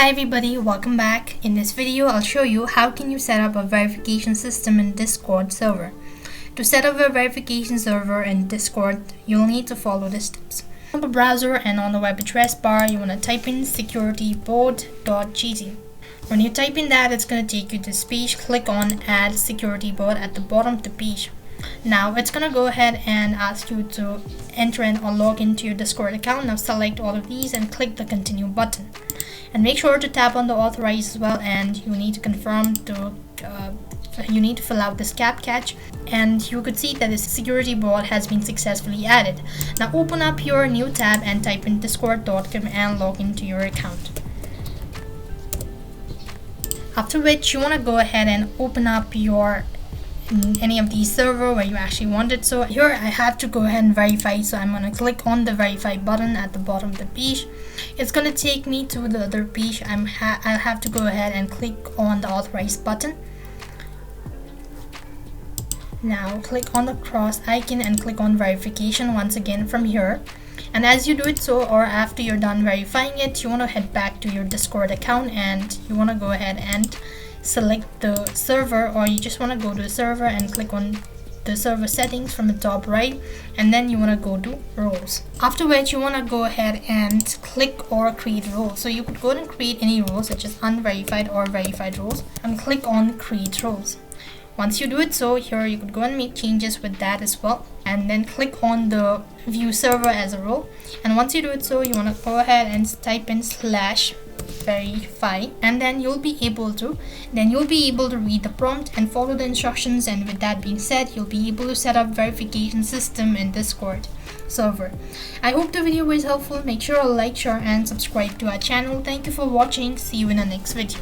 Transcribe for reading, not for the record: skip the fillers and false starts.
Hi everybody, welcome back. In this video, I'll show you how can you set up a verification system in Discord server. To set up a verification server in Discord, you'll need to follow the steps. On the browser and on the web address bar, you want to type in securityboard.gz. When you type in that, it's going to take you to this page. Click on Add Security Board at the bottom of the page. Now it's going to go ahead and ask you to enter in or log into your Discord account. Now select all of these and click the continue button. And make sure to tap on the authorize as well, and you need to confirm to you need to fill out this CAPTCHA, and you could see that the security board has been successfully added. Now open up your new tab and type in discord.com and log into your account. After which you want to go ahead and open up your any of these server where you actually want it. So here I have to go ahead and verify, so I'm going to click on the verify button at the bottom of the page. It's going to take me to the other page. I'll have to go ahead and click on the authorize button. Now click on the cross icon and click on verification once again from here. And as you do it so, or after you're done verifying it, you want to head back to your Discord account and you want to go ahead and select the server, or you just want to go to the server and click on the server settings from the top right, and then you want to go to roles. After which you want to go ahead and click or create roles. So you could go and create any roles such as unverified or verified roles and click on create roles. Once you do it so, here you could go and make changes with that as well, and then click on the view server as a role. And once you do it so, you want to go ahead and type in /verify, and then you'll be able to read the prompt and follow the instructions. And with that being said, you'll be able to set up verification system in Discord server. I hope the video was helpful. Make sure to like, share and subscribe to our channel. Thank you for watching. See you in the next video.